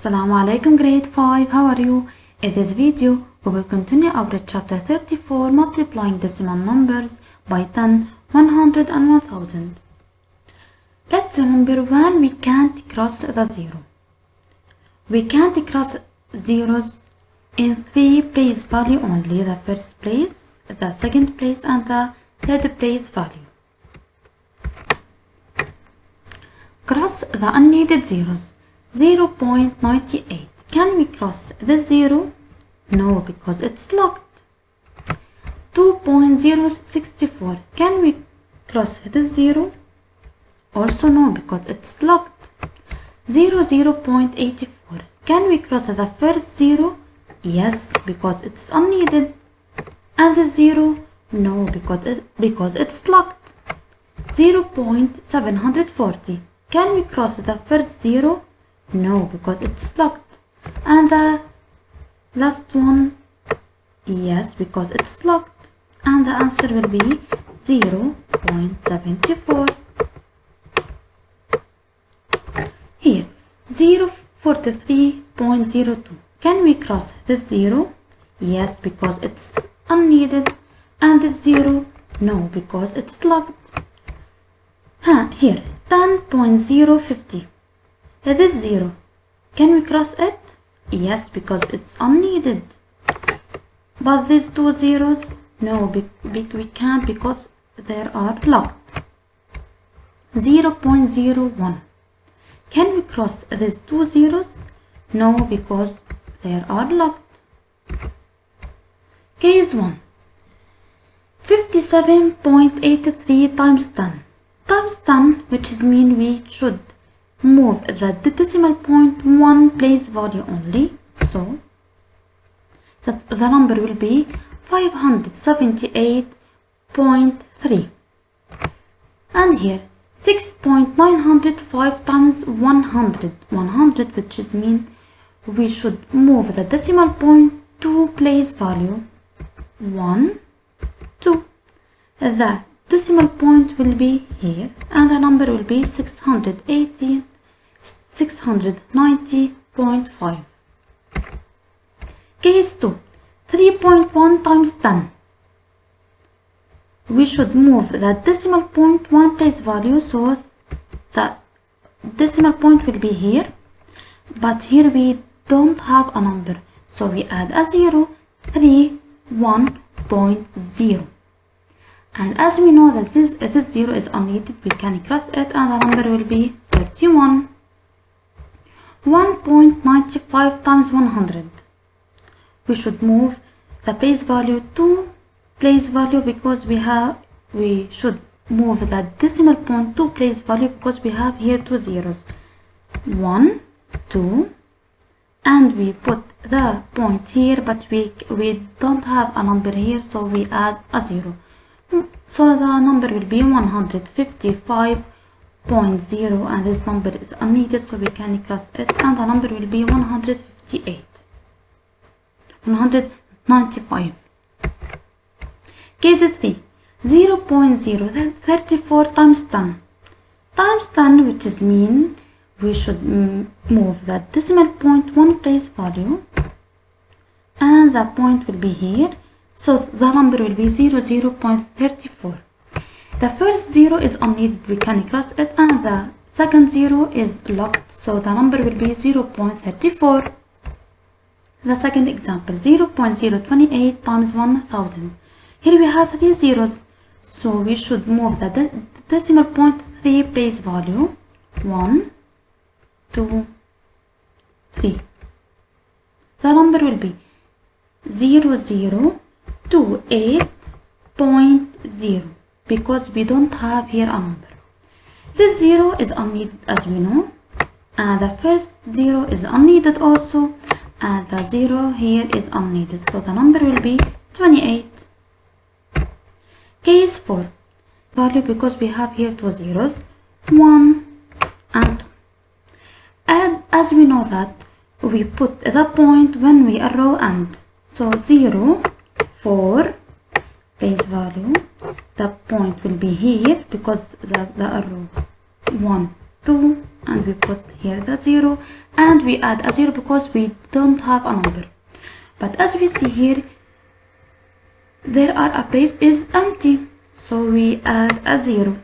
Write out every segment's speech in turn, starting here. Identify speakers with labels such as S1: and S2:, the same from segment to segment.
S1: Assalamu alaikum grade 5, how are you? In this video, we will continue our chapter 34, multiplying decimal numbers by 10, 100 and 1000. Let's remember when we can't cross the zero. We can't cross zeros in three place value only, the first place, the second place and the third place value. Cross the unneeded zeros. 0.98. Can we cross this zero? No, because it's locked. 2.064. Can we cross this zero? Also no, because it's locked. 0.84. Can we cross the first zero? Yes, because it's unneeded. And the zero? No, because it's locked. 0.740. Can we cross the first zero? No, because it's locked. And the last one? Yes, because it's locked. And the answer will be 0.74. Here, 0.43.02. Can we cross this zero? Yes, because it's unneeded. And this zero? No, because it's locked. Here, 10.050. This zero. Can we cross it? Yes, because it's unneeded. But these two zeros? No, we can't because they are locked. 0.01. Can we cross these two zeros? No, because they are locked. Case 1. 57.83 times 10. Times 10, which means we should move the decimal point one place value only, so that the number will be 578.3. And here 6.905 times 100, which means we should move the decimal point two place value 1, 2. The decimal point will be here and the number will be 690.5. Case 2. 3.1 times 10. We should move the decimal point one place value, so the decimal point will be here, but here we don't have a number, so we add a 0, 31.0. And as we know that this zero is unneeded, we can cross it and the number will be 31. 1.95 times 100. We should move the place value to place value because we should move the decimal point to place value because we have here two zeros. 1, 2, and we put the point here, but we don't have a number here, so we add a 0. So the number will be 155.0 and this number is unneeded, so we can cross it and the number will be 195. Case 3. 0.034 times 10. Times 10, which is mean we should move the decimal point one place value and the point will be here. So the number will be 0.34. The first zero is unneeded, we can cross it, and the second zero is locked, so the number will be 0.34. The second example, 0.028 times 1000. Here we have three zeros, so we should move the decimal point three place value 1, 2, 3. The number will be 0028.0 because we don't have here a number. This zero is unneeded as we know, and the first zero is unneeded also, and the zero here is unneeded, so the number will be 28. Case 4. Value because we have here two zeros 1 and 2. And as we know that we put the point when we arrow and, so 0, 4 place value, the point will be here because the arrow 1, 2, and we put here the 0, and we add a 0 because we don't have a number. But as we see here, there are a place is empty, so we add a 0.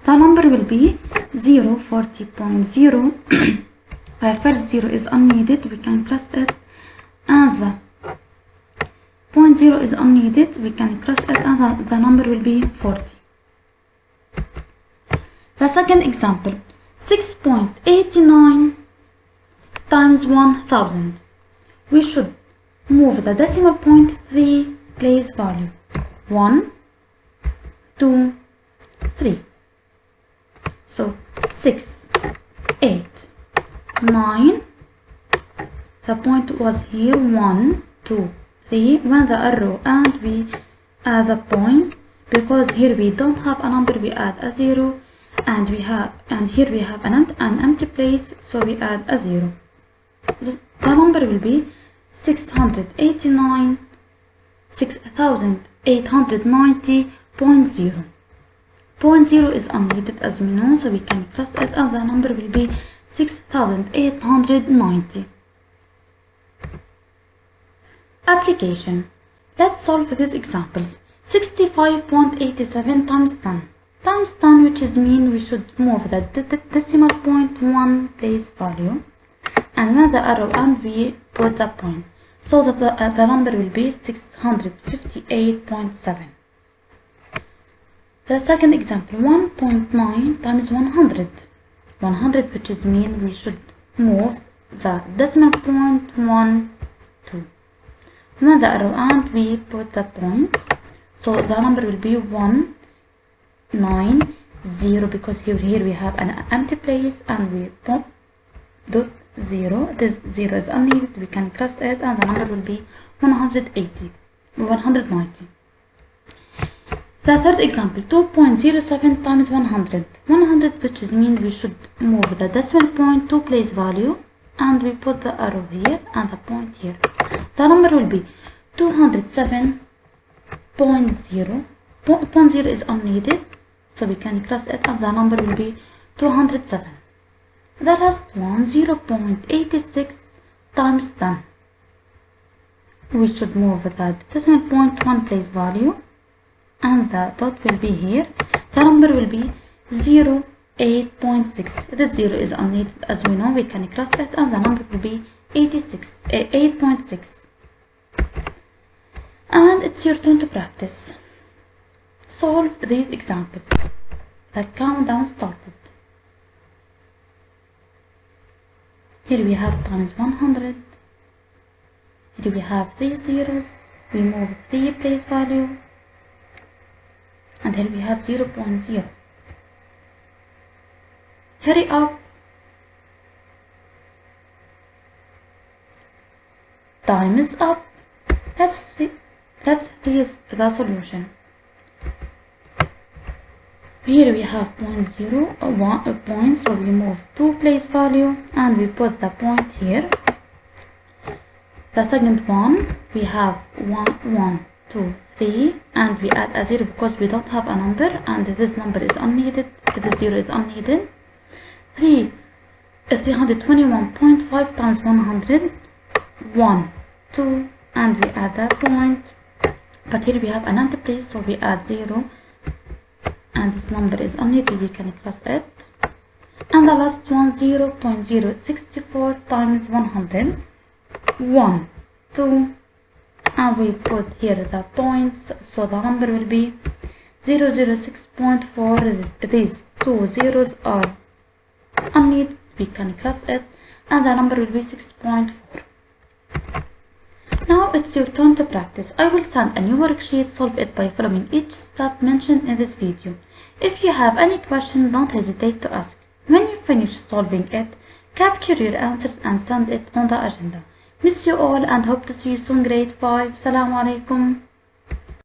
S1: The number will be 0, 40.0. The first 0 is unneeded, we can cross it, and the 0.0 is unneeded, we can cross it, and the number will be 40. The second example, 6.89 times 1000. We should move the decimal point 3 place value. 1, 2, 3. So 6, 8, 9. The point was here 1, 2, 3. When the arrow and we add the point, because here we don't have a number, we add a 0, and here we have an empty place, so we add a 0. The number will be 6,890.0. 0.0 is unneeded as we know, so we can cross it, and the number will be 6,890. Application. Let's solve these examples. 65.87 times 10. Times 10, which is mean we should move the decimal point 1 place value, and when the arrow and we put the point, so that the number will be 658.7. The second example, 1.9 times 100. 100, which is mean we should move the decimal point 1, 2. When the arrow and we put the point, so the number will be 190, because here we have an empty place, and we put dot 0. This 0 is unneeded, we can cross it, and the number will be 190. The third example, 2.07 times 100. 100, which is mean we should move the decimal point 2 place value, and we put the arrow here and the point here. The number will be 207.0. 0 is unneeded, so we can cross it, and the number will be 207. The last one, 0.86 times 10. We should move the decimal point 1 place value, and the dot will be here. The number will be 8.6. This 0 is unneeded as we know, we can cross it, and the number will be 8.6. And it's your turn to practice. Solve these examples. The countdown started. Here we have times 100. Here we have 3 zeros. We move 3 place value. And here we have 0.0. Hurry up. Time is up. Let's see the solution. Here we have 0.1 point, so we move 2 place value and we put the point here. The second one, we have 1, 2, 3, and we add a 0 because we don't have a number, and this number is unneeded. This 0 is unneeded. 321.5 times 100, 1, 2, and we add that point. But here we have an empty place, so we add 0, and this number is unneeded, we can cross it. And the last one, 0.064 times 100, 1, 2, and we put here the points, so the number will be 006.4. These 2 zeros are unneeded, we can cross it, and the number will be 6.4. Now it's your turn to practice. I will send a new worksheet. Solve it by following each step mentioned in this video. If you have any question, don't hesitate to ask. When you finish solving it, capture your answers and send it on the agenda. Miss you all and hope to see you soon. Grade 5. Assalamu alaikum.